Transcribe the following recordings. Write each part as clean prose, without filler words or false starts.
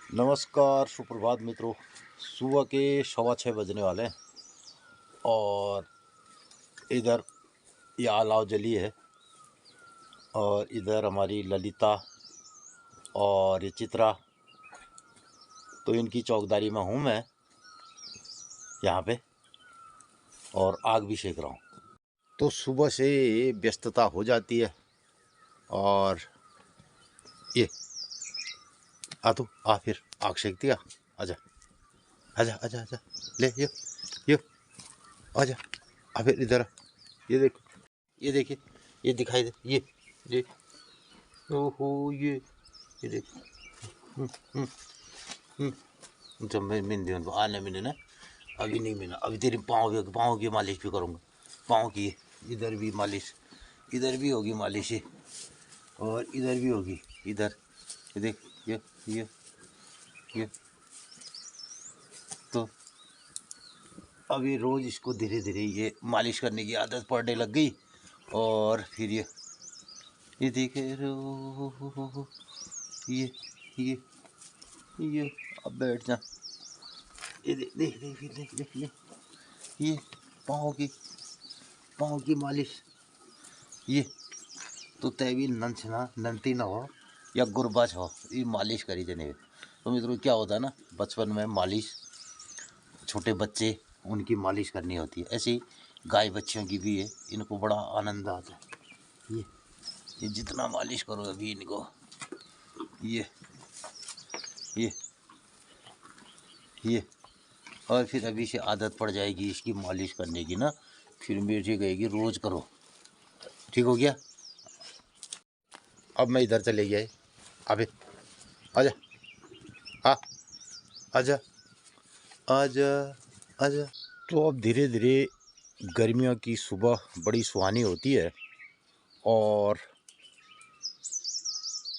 नमस्कार, सुप्रभात मित्रों। सुबह के 6:15 बजने वाले हैं और इधर ये अलाव जली है और इधर हमारी ललिता और ये चित्रा, तो इनकी चौकीदारी में हूँ मैं यहाँ पे और आग भी सेक रहा हूँ। तो सुबह से व्यस्तता हो जाती है और ये आ फिर आग सेक दिया। आजा आजा आजा आजा, ले यो आजा। फिर इधर ये देखो, ये देखिए, ये दिखाई दे, ये ओहो ये देखो। जब मैं मिन उनको आने मिने ना, अभी नहीं मिला, अभी तेरी पाँव की मालिश भी करूँगा। पाँव की इधर भी मालिश, इधर भी होगी मालिश और इधर भी होगी। इधर ये देख, ये तो अभी रोज़ इसको धीरे धीरे ये मालिश करने की आदत पड़ने लग गई। और फिर ये देखे ये अब बैठ जा। ये देख देख देख देख देख ले, ये पाँव की मालिश। ये तो तैवी नंती ना हो या गुरबाज हो, ये मालिश करी देने। तो मित्रों क्या होता है ना, बचपन में मालिश, छोटे बच्चे उनकी मालिश करनी होती है, ऐसे ही गाय बच्चियों की भी है, इनको बड़ा आनंद आता है। ये जितना मालिश करो अभी इनको, ये और फिर अभी से आदत पड़ जाएगी इसकी मालिश करने की ना, फिर मेरी कहेगी रोज़ करो। ठीक हो गया। अब मैं इधर चले गया। अबे आजा, हाँ आजा आजा आजा। तो अब धीरे धीरे गर्मियों की सुबह बड़ी सुहानी होती है और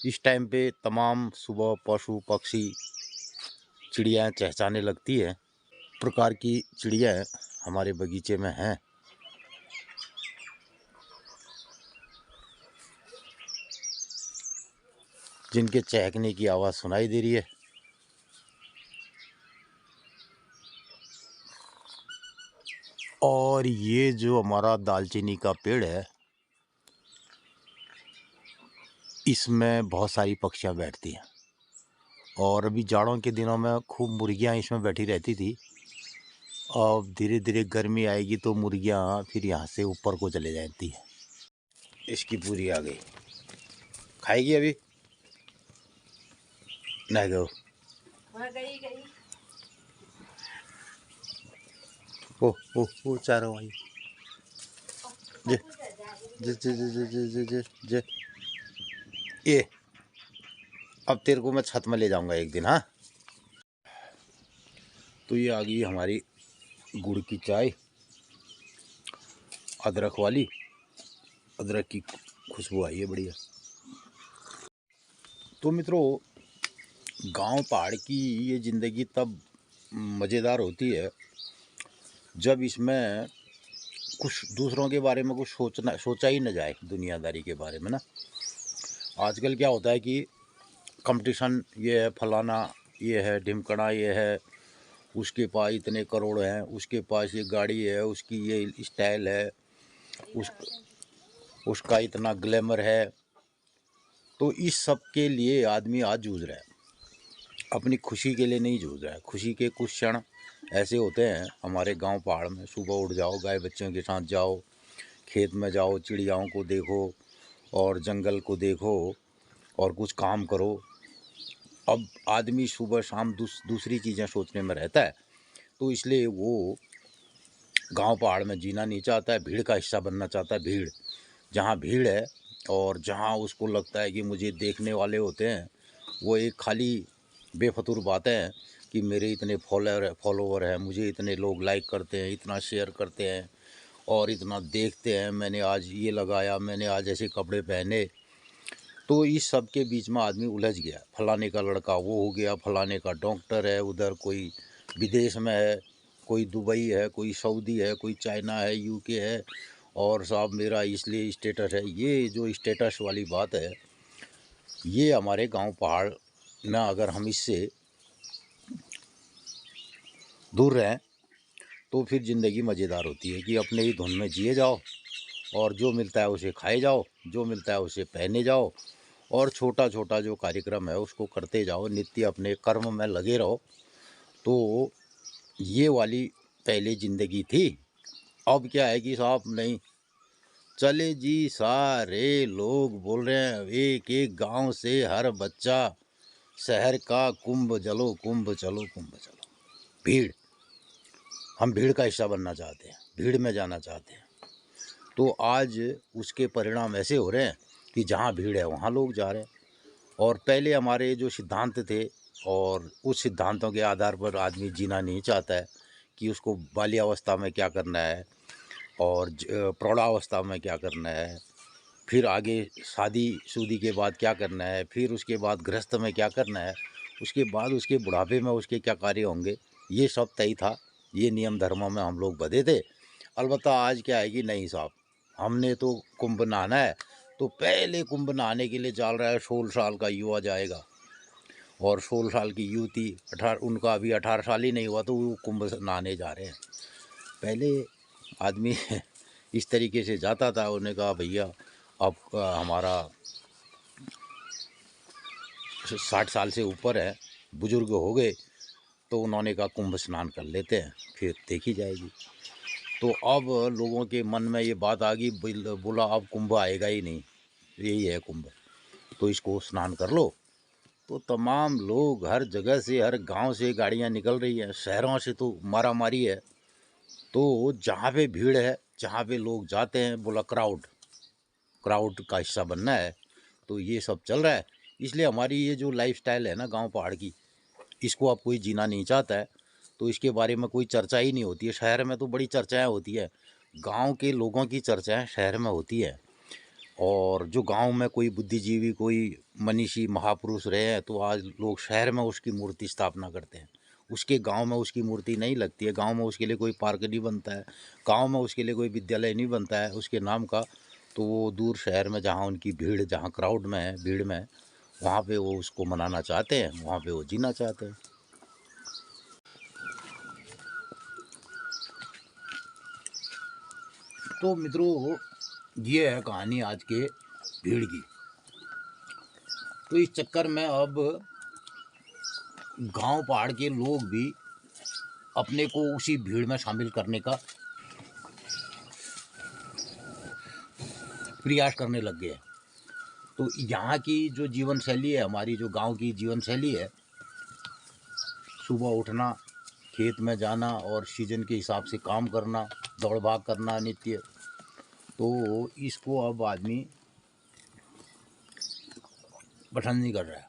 इस टाइम पे तमाम सुबह पशु पक्षी चिड़ियाँ चहचहाने लगती है। प्रकार की चिड़िया हमारे बगीचे में हैं। जिनके चहकने की आवाज़ सुनाई दे रही है। और ये जो हमारा दालचीनी का पेड़ है, इसमें बहुत सारी पक्षियाँ बैठती हैं और अभी जाड़ों के दिनों में खूब मुर्गियाँ इसमें बैठी रहती थी। अब धीरे धीरे गर्मी आएगी तो मुर्गियाँ फिर यहाँ से ऊपर को चले जाती हैं। इसकी पूरी आ गई, खाएगी अभी नहीं गो। गई। ओ चारों आई। जे जे जे जे जे जे जे जे जे ये अब तेरे को मैं छत में ले जाऊंगा एक दिन। हाँ, तो ये आ गई हमारी गुड़ की चाय, अदरक वाली। अदरक की खुशबू आई है बढ़िया। तो मित्रों, गांव पहाड़ की ये ज़िंदगी तब मज़ेदार होती है जब इसमें कुछ दूसरों के बारे में कुछ सोचा ही न जाए, दुनियादारी के बारे में ना। आजकल क्या होता है कि कंपटीशन, ये है फलाना, ये है ढिमकड़ा, ये है उसके पास इतने करोड़ हैं, उसके पास ये गाड़ी है, उसकी ये स्टाइल है, उसका इतना ग्लैमर है। तो इस सब के लिए आदमी आज जूझ रहा है, अपनी खुशी के लिए नहीं जूझ रहा है। खुशी के कुछ क्षण ऐसे होते हैं हमारे गांव पहाड़ में। सुबह उठ जाओ, गाय बच्चों के साथ जाओ, खेत में जाओ, चिड़ियाओं को देखो और जंगल को देखो और कुछ काम करो। अब आदमी सुबह शाम दूसरी चीज़ें सोचने में रहता है, तो इसलिए वो गांव पहाड़ में जीना नहीं चाहता है, भीड़ का हिस्सा बनना चाहता है। भीड़, जहाँ भीड़ है और जहाँ उसको लगता है कि मुझे देखने वाले होते हैं, वो एक खाली बेफतूर बातें हैं कि मेरे इतने फॉलोवर हैं, मुझे इतने लोग लाइक करते हैं, इतना शेयर करते हैं और इतना देखते हैं, मैंने आज ये लगाया, मैंने आज ऐसे कपड़े पहने। तो इस सब के बीच में आदमी उलझ गया। फलाने का लड़का वो हो गया, फलाने का डॉक्टर है, उधर कोई विदेश में है, कोई दुबई है, कोई सऊदी है, कोई चाइना है, यूके है, और साहब मेरा इसलिए स्टेटस है। ये जो स्टेटस वाली बात है, ये हमारे गांव पहाड़ ना, अगर हम इससे दूर रहें तो फिर ज़िंदगी मज़ेदार होती है कि अपने ही धुन में जिए जाओ और जो मिलता है उसे खाए जाओ, जो मिलता है उसे पहने जाओ और छोटा छोटा जो कार्यक्रम है उसको करते जाओ, नित्य अपने कर्म में लगे रहो। तो ये वाली पहले ज़िंदगी थी। अब क्या है कि साहब नहीं, चले जी सारे लोग बोल रहे हैं, एक एक गांव से हर बच्चा शहर का कुंभ चलो कुंभ चलो कुंभ चलो। भीड़, हम भीड़ का हिस्सा बनना चाहते हैं, भीड़ में जाना चाहते हैं। तो आज उसके परिणाम ऐसे हो रहे हैं कि जहाँ भीड़ है वहाँ लोग जा रहे हैं। और पहले हमारे जो सिद्धांत थे और उस सिद्धांतों के आधार पर आदमी जीना नहीं चाहता है कि उसको बाल्यावस्था में क्या करना है और प्रौढ़ावस्था में क्या करना है, फिर आगे शादी शुदी के बाद क्या करना है, फिर उसके बाद गृहस्थ में क्या करना है, उसके बाद उसके बुढ़ापे में उसके क्या कार्य होंगे, ये सब तय था। ये नियम धर्मों में हम लोग बंधे थे। अलबत्ता आज क्या है कि नहीं साहब, हमने तो कुंभ नहाना है, तो पहले कुंभ नहाने के लिए चल रहा है 16 साल का युवा जाएगा और 16 साल की युवती, 18, उनका अभी 18 साल ही नहीं हुआ तो वो कुंभ नहाने जा रहे हैं। पहले आदमी इस तरीके से जाता था, उन्होंने कहा भैया अब हमारा 60 साल से ऊपर है, बुजुर्ग हो गए, तो उन्होंने कहा कुंभ स्नान कर लेते हैं, फिर देखी जाएगी। तो अब लोगों के मन में ये बात आ गई, बोला अब कुंभ आएगा ही नहीं, यही है कुंभ, तो इसको स्नान कर लो। तो तमाम लोग हर जगह से, हर गांव से गाड़ियां निकल रही हैं, शहरों से तो मारा मारी है। तो जहाँ पे भीड़ है, जहाँ पे लोग जाते हैं, बोला क्राउड, क्राउड का हिस्सा बनना है, तो ये सब चल रहा है। इसलिए हमारी ये जो लाइफस्टाइल है ना गांव पहाड़ की, इसको अब कोई जीना नहीं चाहता है, तो इसके बारे में कोई चर्चा ही नहीं होती है। शहर में तो बड़ी चर्चाएं होती है, गांव के लोगों की चर्चाएं शहर में होती है। और जो गांव में कोई बुद्धिजीवी, कोई मनीषी महापुरुष रहे हैं, तो आज लोग शहर में उसकी मूर्ति स्थापना करते हैं। उसके गांव में उसकी मूर्ति नहीं लगती है, गांव में उसके लिए कोई पार्क नहीं बनता है, गांव में उसके लिए कोई विद्यालय नहीं बनता है उसके नाम का। तो वो दूर शहर में जहाँ उनकी भीड़, जहाँ क्राउड में है, भीड़ में है, वहाँ पे वो उसको मनाना चाहते हैं, वहाँ पे वो जीना चाहते हैं। तो मित्रों, ये है कहानी आज के भीड़ की। तो इस चक्कर में अब गांव पहाड़ के लोग भी अपने को उसी भीड़ में शामिल करने का प्रयास करने लग गए हैं। तो यहाँ की जो जीवन शैली है, हमारी जो गांव की जीवन शैली है, सुबह उठना, खेत में जाना और सीजन के हिसाब से काम करना, दौड़ भाग करना नित्य, तो इसको अब आदमी पसंद नहीं कर रहा है।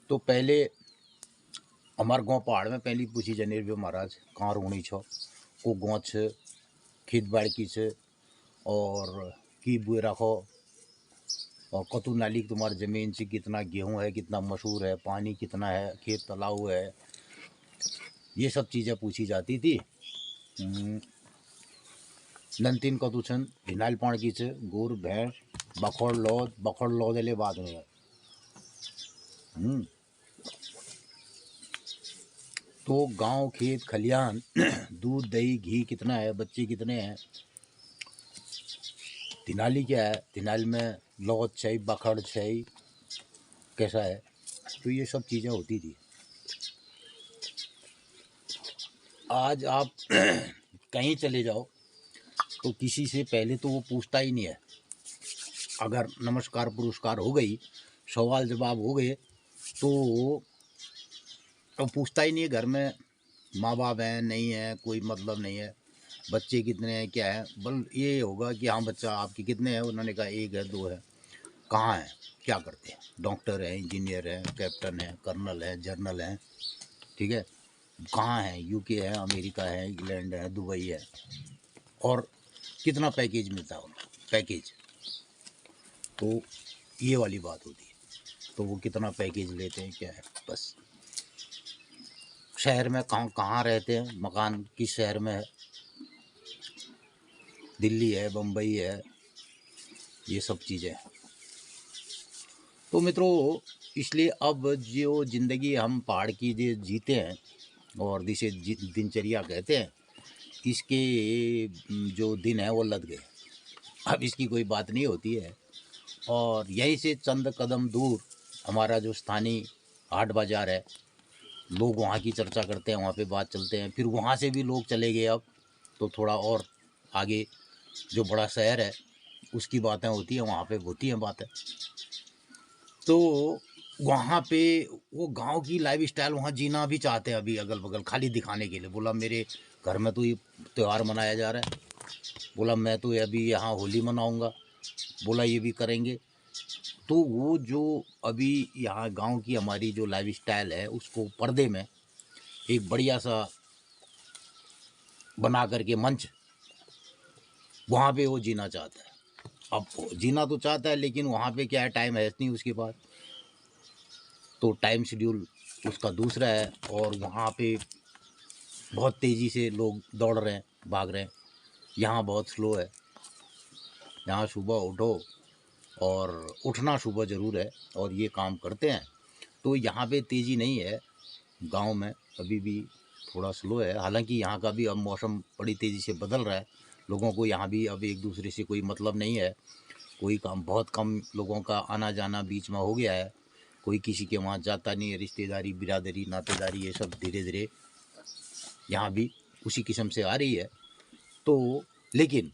तो पहले हमारे गांव पहाड़ में पहली पूछी जनेर भी महाराज कहाँ रोणी छो, को गाँव छे, खेत बाड़की छे और की बुए रखो, और कतु नाली तुम्हारी ज़मीन से कितना गेहूं है, कितना मसूर है, पानी कितना है, खेत तालाब है, ये सब चीज़ें पूछी जाती थी। नंतीन कतु छन ढिनाल पाण की छे, गुर भैंस बखोड़ लौद ले बाद में है। तो गांव खेत खलियान दूध दही घी कितना है, बच्चे कितने हैं, तिनाली क्या है, तिनाल में लौद चाहिए, बखड़ चाहिए, कैसा है, तो ये सब चीज़ें होती थी। आज आप कहीं चले जाओ तो किसी से पहले तो वो पूछता ही नहीं है। अगर नमस्कार पुरस्कार हो गई, सवाल जवाब हो गए, तो पूछता ही नहीं है घर में माँ बाप हैं नहीं है, कोई मतलब नहीं है, बच्चे कितने हैं क्या है, बल ये होगा कि हाँ बच्चा आपके कितने हैं, उन्होंने कहा 1 है 2 है, कहाँ है, क्या करते हैं, डॉक्टर है, इंजीनियर है, कैप्टन है, कर्नल है, जर्नल है, ठीक है, कहाँ है, यूके है, अमेरिका है, इंग्लैंड है, दुबई है, और कितना पैकेज मिलता है उनको, पैकेज, तो ये वाली बात होती है। तो वो कितना पैकेज लेते हैं क्या है, बस। शहर में कहाँ कहाँ रहते हैं, मकान किस शहर में है, दिल्ली है, बम्बई है, ये सब चीज़ें। तो मित्रों, इसलिए अब जो ज़िंदगी हम पहाड़ की जो जीते हैं, और जिसे दिनचर्या कहते हैं, इसके जो दिन है वो लद गए। अब इसकी कोई बात नहीं होती है। और यहीं से चंद कदम दूर हमारा जो स्थानीय हाट बाज़ार है, लोग वहाँ की चर्चा करते हैं, वहाँ पे बात चलते हैं। फिर वहाँ से भी लोग चले गए अब तो थोड़ा और आगे जो बड़ा शहर है उसकी बातें होती हैं, वहाँ पे होती हैं बातें। तो वहाँ पे वो गांव की लाइफ स्टाइल वहाँ जीना भी चाहते हैं अभी, अगल बगल खाली दिखाने के लिए। बोला मेरे घर में तो ये त्यौहार मनाया जा रहा है, बोला मैं तो अभी यहाँ होली मनाऊँगा, बोला ये भी करेंगे। तो वो जो अभी यहाँ गांव की हमारी जो लाइफ स्टाइल है उसको पर्दे में एक बढ़िया सा बना करके मंच, वहाँ पे वो जीना चाहता है। अब जीना तो चाहता है लेकिन वहाँ पे क्या है, टाइम है नहीं उसके पास, तो टाइम शेड्यूल उसका दूसरा है। और वहाँ पे बहुत तेज़ी से लोग दौड़ रहे हैं, भाग रहे हैं। यहाँ बहुत स्लो है। यहाँ सुबह उठो, और उठना सुबह ज़रूर है और ये काम करते हैं। तो यहाँ पे तेज़ी नहीं है, गांव में अभी भी थोड़ा स्लो है। हालांकि यहाँ का भी अब मौसम बड़ी तेज़ी से बदल रहा है। लोगों को यहाँ भी अब एक दूसरे से कोई मतलब नहीं है, कोई काम, बहुत कम लोगों का आना जाना बीच में हो गया है। कोई किसी के वहाँ जाता नहीं है। रिश्तेदारी, बिरादरी, नातेदारी ये सब धीरे धीरे यहाँ भी उसी किस्म से आ रही है। तो लेकिन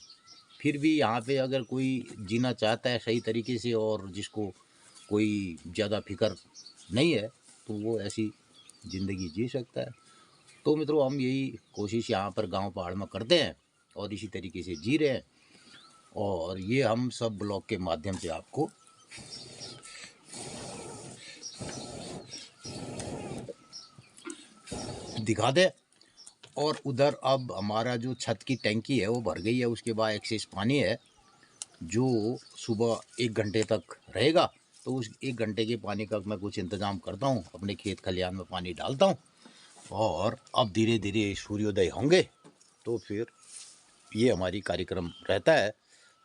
फिर भी यहाँ पे अगर कोई जीना चाहता है सही तरीके से और जिसको कोई ज़्यादा फिक्र नहीं है तो वो ऐसी ज़िंदगी जी सकता है। तो मित्रों, हम यही कोशिश यहाँ पर गांव पहाड़ में करते हैं और इसी तरीके से जी रहे हैं। और ये हम सब ब्लॉग के माध्यम से आपको दिखा दें। और उधर अब हमारा जो छत की टैंकी है वो भर गई है, उसके बाद एक्सेस पानी है जो सुबह 1 घंटे तक रहेगा। तो उस 1 घंटे के पानी का मैं कुछ इंतज़ाम करता हूँ, अपने खेत खलिहान में पानी डालता हूँ। और अब धीरे धीरे सूर्योदय होंगे तो फिर ये हमारी कार्यक्रम रहता है।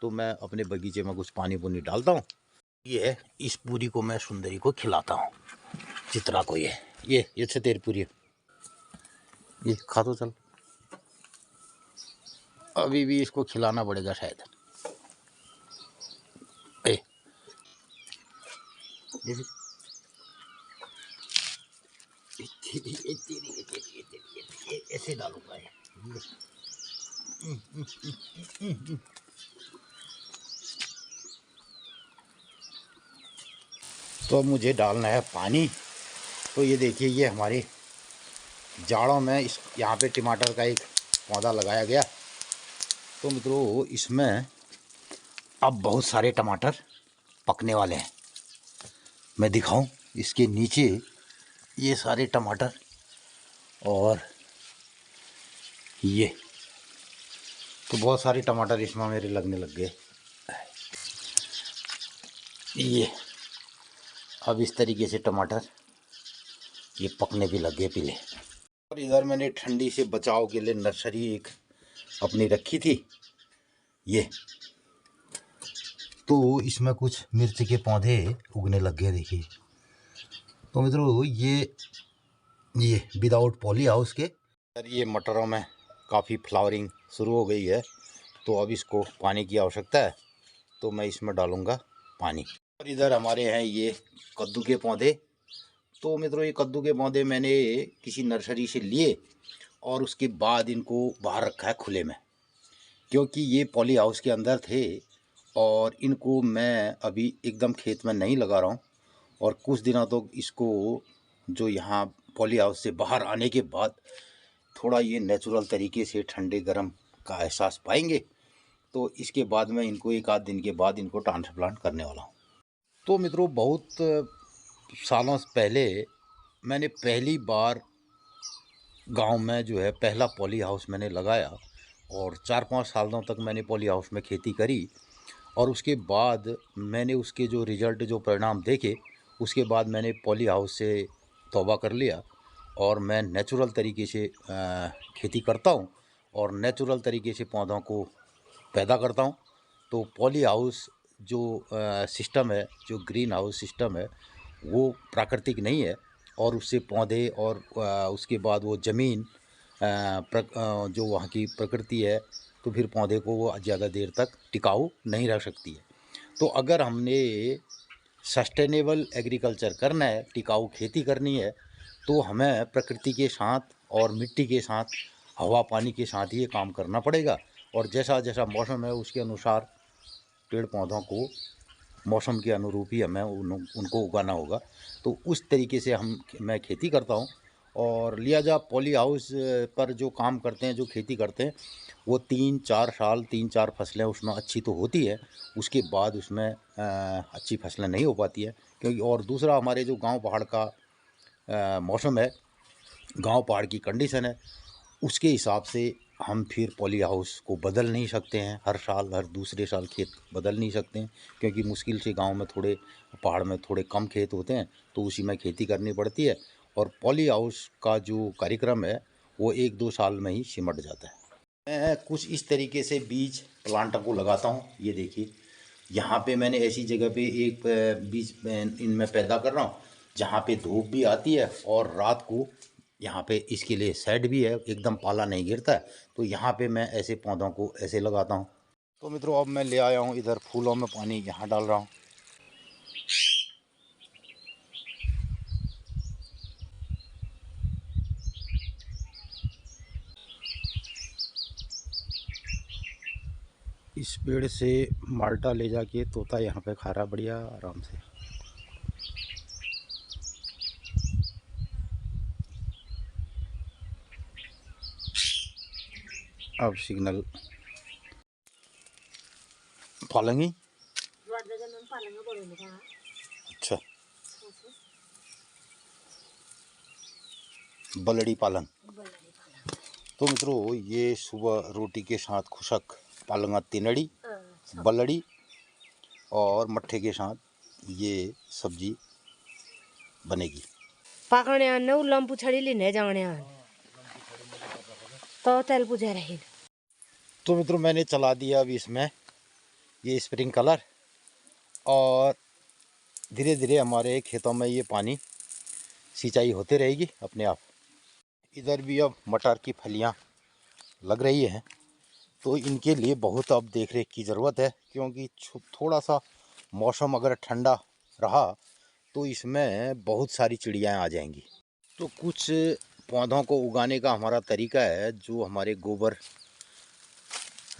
तो मैं अपने बगीचे में कुछ पानी पुनी डालता हूँ। ये है, इस पूरी को मैं सुंदरी को खिलाता हूँ, चित्रा को। ये तेरी पूरी है, ये खा तो चल। अभी भी इसको खिलाना पड़ेगा शायद। ए, ऐसे डालूंगा ये। तो अब मुझे डालना है पानी। तो ये देखिए, ये हमारे जाड़ों में इस यहाँ पे टमाटर का एक पौधा लगाया गया। तो मित्रों, इसमें अब बहुत सारे टमाटर पकने वाले हैं। मैं दिखाऊं, इसके नीचे ये सारे टमाटर, और ये तो बहुत सारे टमाटर इसमें मेरे लगने लग गए। ये अब इस तरीके से टमाटर ये पकने भी लग गए पीले। और इधर मैंने ठंडी से बचाव के लिए नर्सरी एक अपनी रखी थी। ये तो इसमें कुछ मिर्च के पौधे उगने लग गए, देखिए। तो मित्रों, ये विदाउट पॉली हाउस के। ये मटरों में काफ़ी फ्लावरिंग शुरू हो गई है, तो अब इसको पानी की आवश्यकता है, तो मैं इसमें डालूँगा पानी। और इधर हमारे हैं ये कद्दू के पौधे। तो मित्रों, ये कद्दू के पौधे मैंने किसी नर्सरी से लिए और उसके बाद इनको बाहर रखा है खुले में, क्योंकि ये पॉली हाउस के अंदर थे। और इनको मैं अभी एकदम खेत में नहीं लगा रहा हूँ, और कुछ दिनों तक इसको जो यहाँ पॉली हाउस से बाहर आने के बाद थोड़ा ये नेचुरल तरीके से ठंडे गर्म का एहसास पाएंगे। तो इसके बाद मैं इनको 1 आध दिन के बाद इनको ट्रांसप्लांट करने वाला हूँ। तो मित्रों, बहुत सालों से पहले मैंने पहली बार गांव में जो है पहला पॉली हाउस मैंने लगाया, और 4-5 सालों तक मैंने पॉली हाउस में खेती करी। और उसके बाद मैंने उसके जो रिज़ल्ट, जो परिणाम देखे, उसके बाद मैंने पॉली हाउस से तौबा कर लिया और मैं नेचुरल तरीके से खेती करता हूँ और नेचुरल तरीके से पौधों को पैदा करता हूँ। तो पॉली हाउस जो सिस्टम है, जो ग्रीन हाउस सिस्टम है, वो प्राकृतिक नहीं है, और उससे पौधे और उसके बाद वो ज़मीन जो वहाँ की प्रकृति है, तो फिर पौधे को वो ज़्यादा देर तक टिकाऊ नहीं रख सकती है। तो अगर हमने सस्टेनेबल एग्रीकल्चर करना है, टिकाऊ खेती करनी है, तो हमें प्रकृति के साथ और मिट्टी के साथ, हवा पानी के साथ ही ये काम करना पड़ेगा। और जैसा जैसा मौसम है उसके अनुसार पेड़ पौधों को मौसम के अनुरूप ही हमें उनको उगाना होगा। तो उस तरीके से मैं खेती करता हूँ। और लिहाजा पॉली हाउस पर जो काम करते हैं, जो खेती करते हैं, वो 3-4 साल 3-4 फसलें उसमें अच्छी तो होती है, उसके बाद उसमें अच्छी फसलें नहीं हो पाती है। क्योंकि और दूसरा हमारे जो गांव पहाड़ का मौसम है, गांव पहाड़ की कंडीशन है, उसके हिसाब से हम फिर पॉली हाउस को बदल नहीं सकते हैं। हर साल हर दूसरे साल खेत बदल नहीं सकते हैं, क्योंकि मुश्किल से गांव में थोड़े पहाड़ में थोड़े कम खेत होते हैं, तो उसी में खेती करनी पड़ती है। और पॉली हाउस का जो कार्यक्रम है वो 1-2 साल में ही सिमट जाता है। मैं कुछ इस तरीके से बीज प्लांटों को लगाता हूँ। ये देखिए, यहाँ पे मैंने ऐसी जगह पे एक बीज इनमें पैदा कर रहा हूँ जहाँ पे धूप भी आती है और रात को यहाँ पे इसके लिए शेड भी है, एकदम पाला नहीं गिरता है। तो यहाँ पे मैं ऐसे पौधों को ऐसे लगाता हूँ। तो मित्रों, अब मैं ले आया हूँ इधर फूलों में पानी, यहाँ डाल रहा हूँ। इस पेड़ से माल्टा ले जाके तोता यहाँ पे खा रहा बढ़िया आराम से। अब सिग्नल पालंगी। अच्छा, बलड़ी पालंग। तो मित्रों, ये सुबह रोटी के साथ खुशक पालंगा तिनड़ी, बलड़ी और मट्ठे के साथ ये सब्जी बनेगी। पाकने नौ लंपू छड़ी लिने जाने तो तेल पुजे रही। तो मित्रों, मैंने चला दिया अभी इसमें ये स्प्रिंकलर, और धीरे धीरे हमारे खेतों में ये पानी सिंचाई होते रहेगी अपने आप। इधर भी अब मटर की फलियां लग रही हैं, तो इनके लिए बहुत अब देख रेख की ज़रूरत है, क्योंकि थोड़ा सा मौसम अगर ठंडा रहा तो इसमें बहुत सारी चिड़ियाँ आ जाएंगी। तो कुछ पौधों को उगाने का हमारा तरीका है, जो हमारे गोबर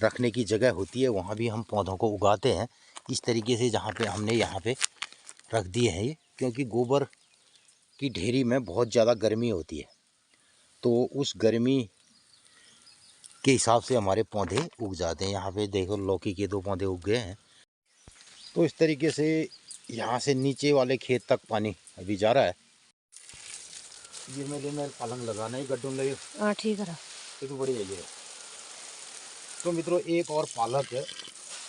रखने की जगह होती है वहाँ भी हम पौधों को उगाते हैं इस तरीके से, जहाँ पे हमने यहाँ पे रख दिए हैं ये। क्योंकि गोबर की ढेरी में बहुत ज़्यादा गर्मी होती है, तो उस गर्मी के हिसाब से हमारे पौधे उग जाते हैं। यहाँ पे देखो, लौकी के 2 पौधे उग गए हैं। तो इस तरीके से यहाँ से नीचे वाले खेत तक पानी अभी जा रहा है। ये मेरे पालंग लगाना ही गड्ढों लगे। हाँ ठीक है, तो बढ़िया ये। तो मित्रों, एक और पालक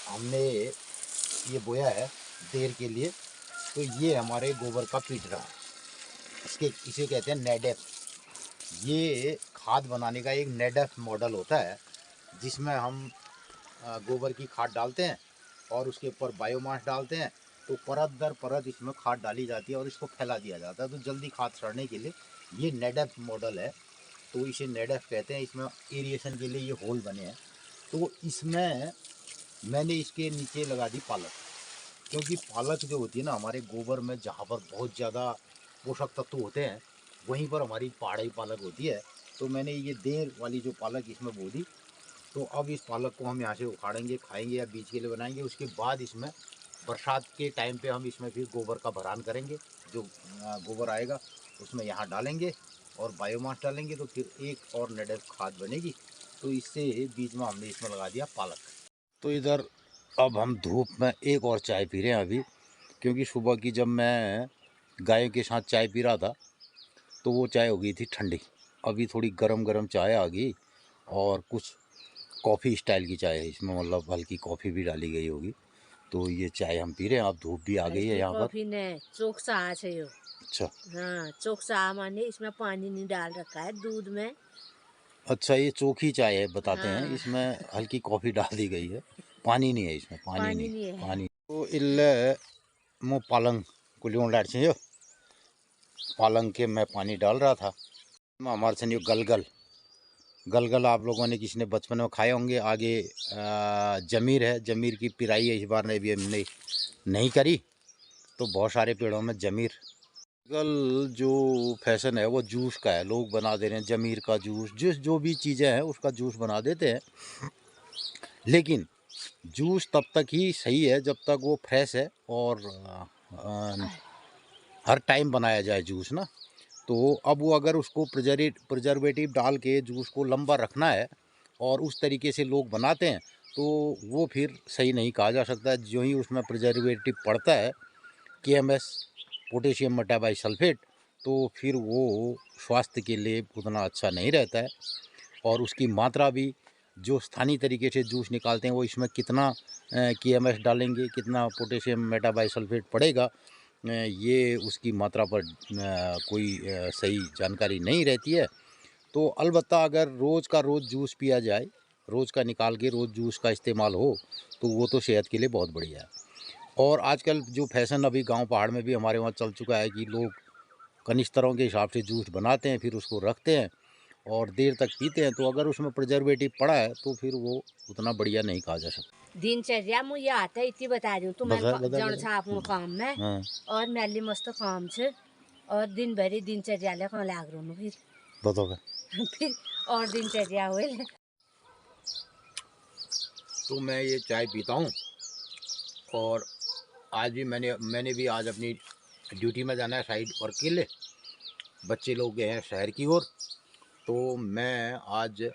हमने ये बोया है देर के लिए। तो ये हमारे गोबर का पीटरा, इसे कहते हैं नेडेफ। ये खाद बनाने का एक नेडेफ मॉडल होता है, जिसमें हम गोबर की खाद डालते हैं और उसके ऊपर बायोमास डालते हैं। तो परत दर परत इसमें खाद डाली जाती है और इसको फैला दिया जाता है, तो जल्दी खाद सड़ने के लिए ये नेडेफ मॉडल है। तो इसे नेडेफ कहते हैं। इसमें एरिएशन के लिए ये होल बने हैं। तो इसमें मैंने इसके नीचे लगा दी पालक, क्योंकि पालक जो होती है ना, हमारे गोबर में जहाँ पर बहुत ज़्यादा पोषक तत्व होते हैं वहीं पर हमारी पहाड़ी पालक होती है। तो मैंने ये देर वाली जो पालक इसमें बो दी। तो अब इस पालक को हम यहाँ से उखाड़ेंगे, खाएंगे या बीज के लिए बनाएंगे। उसके बाद इसमें बरसात के टाइम पे हम इसमें फिर गोबर का भरान करेंगे। जो गोबर आएगा उसमें यहाँ डालेंगे और बायोमास डालेंगे, तो फिर एक और नेडेफ खाद बनेगी। तो इससे बीज में हमने इसमें लगा दिया पालक। तो इधर अब हम धूप में एक और चाय पी रहे हैं अभी, क्योंकि सुबह की जब मैं गाय के साथ चाय पी रहा था तो वो चाय हो गई थी ठंडी। अभी थोड़ी गरम गरम चाय आ गई, और कुछ कॉफ़ी स्टाइल की चाय है इसमें, मतलब हल्की कॉफ़ी भी डाली गई होगी। तो ये चाय हम पी रहे हैं। अब धूप भी आ गई है यहाँ पर। कॉफी ने चोक सा है यो। अच्छा, हाँ, चोक सा माने इसमें पानी नहीं डाल रखा है दूध में। अच्छा, ये चोखी चाय है बताते हैं। हाँ। इसमें हल्की कॉफ़ी डाल दी गई है, पानी नहीं है इसमें, पानी नहीं है। पानी। तो इल्ले मो पालंग को लियोन लाट से पालंग के मैं पानी डाल रहा था। हमारे से नहीं गलगल गलगल आप लोगों ने किसी ने बचपन में खाए होंगे। आगे जमीर है, जमीर की पिराई इस बार ने भी हमने नहीं करी, तो बहुत सारे पेड़ों में जमीर। गल जो फैशन है वो जूस का है, लोग बना दे रहे हैं जमीर का जूस, जो भी चीज़ें हैं उसका जूस बना देते हैं। लेकिन जूस तब तक ही सही है जब तक वो फ्रेश है और हर टाइम बनाया जाए जूस ना। तो अब वो अगर उसको प्रिजर्वेटिव डाल के जूस को लंबा रखना है और उस तरीके से लोग बनाते हैं, तो वो फिर सही नहीं कहा जा सकता। जो ही उसमें प्रिजर्वेटिव पड़ता है KMS, पोटेशियम मेटाबाइसल्फेट, तो फिर वो स्वास्थ्य के लिए उतना अच्छा नहीं रहता है। और उसकी मात्रा भी जो स्थानीय तरीके से जूस निकालते हैं वो इसमें कितना KMS डालेंगे, कितना पोटेशियम मेटाबाइसल्फेट पड़ेगा, ये उसकी मात्रा पर कोई सही जानकारी नहीं रहती है। तो अलबत्ता अगर रोज़ का रोज़ जूस पिया जाए, रोज़ का निकाल के रोज़ जूस का इस्तेमाल हो, तो वो तो सेहत के लिए बहुत बढ़िया है। और आजकल जो फैशन अभी गांव पहाड़ में भी हमारे वहाँ चल चुका है कि लोग कनिस्तरों के हिसाब से जूस बनाते हैं, फिर उसको रखते हैं और देर तक पीते हैं। तो अगर उसमें प्रिजर्वेटिव पड़ा है तो फिर वो उतना बढ़िया नहीं कहा जा सकता। दिनचर्या मु ये आता इतनी बता रही हूँ तो मैं जन छा अपनो काम में हाँ और मैली मस्त काम छे और दिन भरी दिनचर्या ले कहाँ लाग रहा हूँ फिर बताओ। फिर और दिनचर्या हुए तो मैं ये चाय पीता हूँ और आज भी मैंने भी आज अपनी ड्यूटी में जाना है साइड वर्क के लिए। बच्चे लोग गए हैं शहर की ओर, तो मैं आज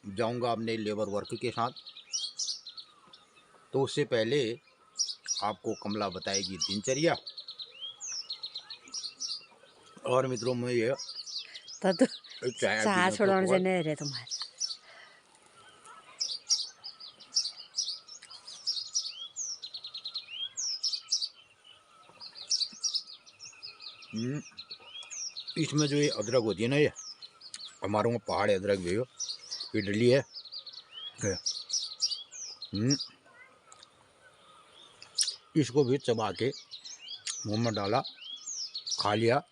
जाऊंगा अपने लेबर वर्क के साथ। तो उससे पहले आपको कमला बताएगी दिनचर्या। और मित्रों में ये तो चाय छोड़ने से नहीं रहे तुम्हारे। इसमें जो ये अदरक होती है ना, ये हमारे वहाँ पहाड़ी अदरक भी हो, ये डली है। इसको भी चबा के मुँह में डाला, खा लिया,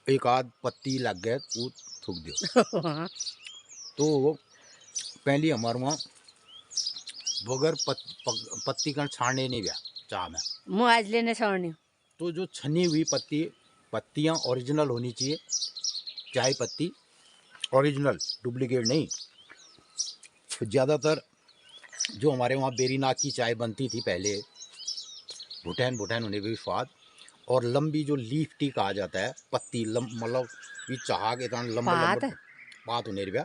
एक आध पत्ती लग गए वो थूक दियो। तो पहली हमारे वहाँ बगैर पत्ती का छाने नहीं गया चाह में। मुँह आज लेने छोड़नी। तो जो छनी हुई पत्तियाँ ओरिजिनल होनी चाहिए, चाय पत्ती ओरिजिनल, डुप्लीकेट नहीं। तो ज़्यादातर जो हमारे वहाँ बेरीनाग की चाय बनती थी पहले, भुटैन होने भी स्वाद, और लंबी जो लीफ टी कहा जाता है, पत्ती मतलब ये चाह के इतना लंबा पात होने रहा,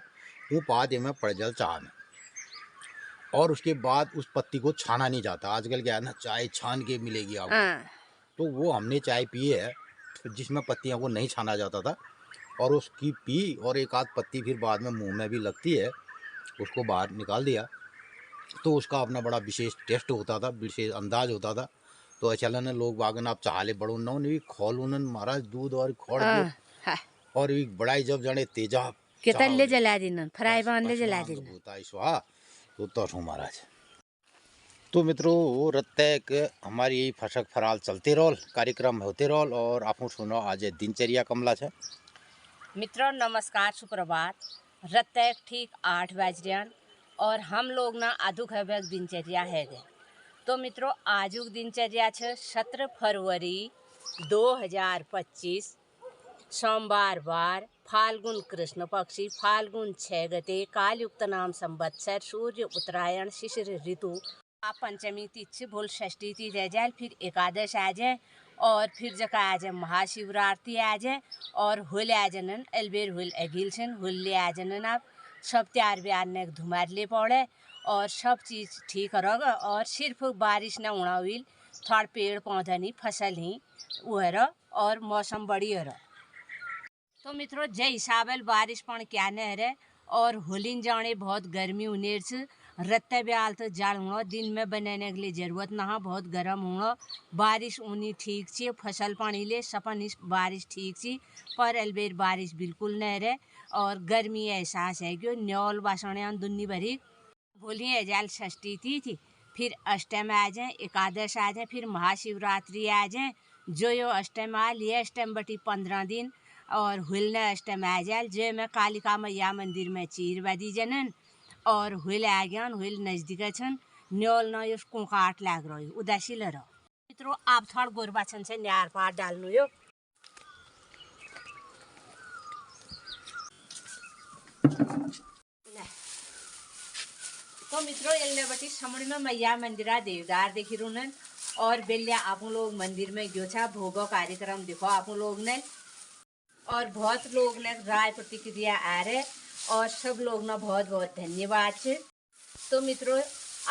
वो पात में पड़ जाए चाह में। और उसके बाद उस पत्ती को छाना नहीं जाता। आजकल क्या है ना, चाय छान के मिलेगी आपको। तो वो हमने चाय पी है जिसमें पत्तियों को नहीं छाना जाता था, और उसकी पी और एक आध पत्ती फिर बाद में मुंह में भी लगती है, उसको बाहर निकाल दिया। तो उसका अपना बड़ा विशेष टेस्ट होता था, विशेष अंदाज होता था। तो चलन लोग बागन आप चाहले बड़ो न खोल उन्हन महाराज दूध और खोड़ के और बड़ाई जब जाने तेजा कितने जला दिन फ्राई पैन ले जला दिन होता है तो महाराज। तो मित्रों रत्तैक हमारी यही फसक फराल चलते रोल, कार्यक्रम होते रोल, और आप सुनो आज दिनचर्या कमला है। मित्रों नमस्कार, सुप्रभात। रत्तैक ठीक 8 बज रहा और हम लोग ना आधुक है दिनचर्या है गए। तो मित्रों आजुक दिनचर्या है 17 फरवरी 2025 सोमवार वार, फाल्गुन कृष्ण पक्षी, फाल्गुन 6 गते, कालयुक्त नाम संवत्सर, सूर्य उत्तरायण, शिशिर ऋतु। आप पंचमी तिथि भूल षष्ठी तिथि आ जाए, फिर एकादश आ जाए और फिर जका आ जाए महाशिवरात्रि आ जाए और होल आ जनन एलबेर होल एगिलसन होल्ले आ जनन। आप सब त्यार ब्यार ने धुमार ले पड़े और सब चीज़ ठीक रह और सिर्फ बारिश न होना हुई, थोड़ा पेड़ पौधा नहीं फसल ही वह और मौसम बढ़िया रहा। तो मित्रों जय हिसाब बारिश पण क्या न रहे और होलिन जाने बहुत गर्मी होने से रत्ते ब्याल तो जाड़ होना, दिन में बनाने के लिए जरूरत ना, बहुत गर्म होना। बारिश ऊनी ठीक सी फसल पानी ले सपन बारिश ठीक सी, पर अलबेर बारिश बिल्कुल न रहे और गर्मी एहसास है कि न्योल बासणे दुन्नी भरी बोलिए जाल षष्ठी थी फिर अष्टम आ जाए, एकादश आ जाए, फिर महाशिवरात्रि आ जाए, जो यो अष्टम आल ये अष्टम बटी 15 दिन और हुल न अष्टम आ जाल जो में कालिका मैया मंदिर में चीर बदी जनन और हुल आ गया हुल नजदीक छन न्योल न यो कुकाट लाग रही उदासी ल रहो मित्रों आप थोड़ा गोरबा छन से न्यार पार डालनु यो तो मित्रों एल्ले बटी समण में मैया मंदिरा देवदार देखी रुनन और बेलिया आप लोग मंदिर में गयो छा भोग कार्यक्रम देखो आप लोग ने और बहुत लोग ने राय प्रतिक्रिया आ रहे और सब लोग ना बहुत बहुत धन्यवाद छे। तो मित्रों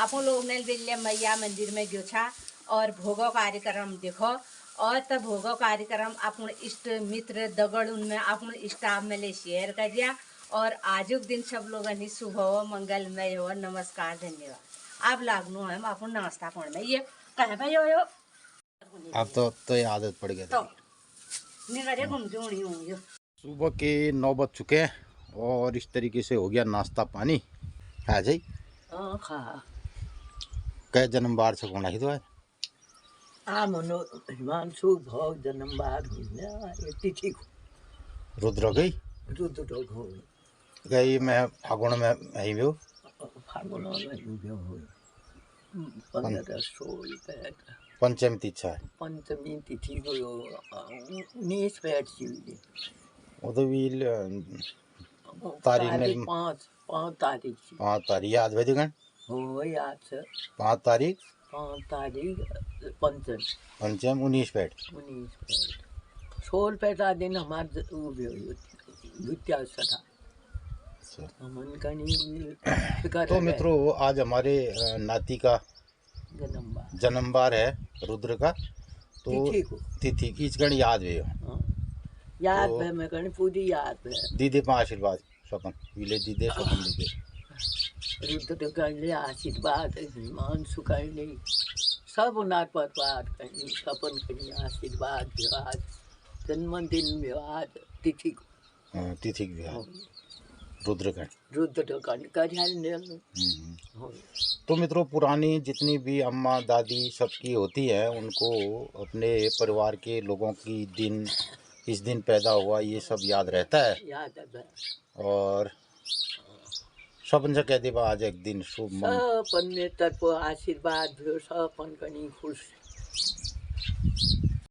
आप लोग ने बेलिया मैया मंदिर में गयो छा और भोग कार्यक्रम देखो और तब भोग कार्यक्रम अपन इष्ट मित्र दगड़ उनमें अपन स्टाफ में ले शेयर कर दिया और आजुक दिन सब लोग शुभ हो मंगलमय हो नमस्कार धन्यवाद आप लागनो है अपन नाश्ता कौन में ये कहे भाई यो अब तो ये आदत पड़ गई तो निगरे घूमती होनी होंगी सुबह के 9 बज चुके हैं और इस तरीके से हो गया नाश्ता पानी आ जाई खा कै जन्म बार से कौन आई तो है आ मनो हिमांशु भोग जन्मबार हुई तिथि रुद्र गई रुद्र हो गई मैं फागुन में आई भी फागुन में 15 पंचमी तिथि है पंचमी तिथि हो 19 पैट चीज वो तो भी तारीख में 5 तारीख 5 तारीख याद भेज गए हो याद से 5 तारीख 5 तारीख पंचम 19 पैट 19 पैट 16 पैटा दिन हमारे द्वितीय सदा हमन कनी तो मित्रों आज हमारे नाती का जन्मवार है रुद्र का तो तिथि की गण याद है याद तो है मैं कनी पूरी याद है दीदी पर आशीर्वाद सपन विले दीदे सपन दीदे रुद्र कनी आशीर्वाद हिमांशु कनी सब उनार पर बात कनी सपन कनी आशीर्वाद आज जन्मदिन में आज तिथि को रुद्र का रुद्र तो मित्रों पुरानी जितनी भी अम्मा दादी सबकी होती है उनको अपने परिवार के लोगों की दिन इस दिन पैदा हुआ ये सब याद रहता है याद है और सबन से कह दे आज एक दिन शुभ सबन ने तरफ आशीर्वाद भयो सबन कनी खुश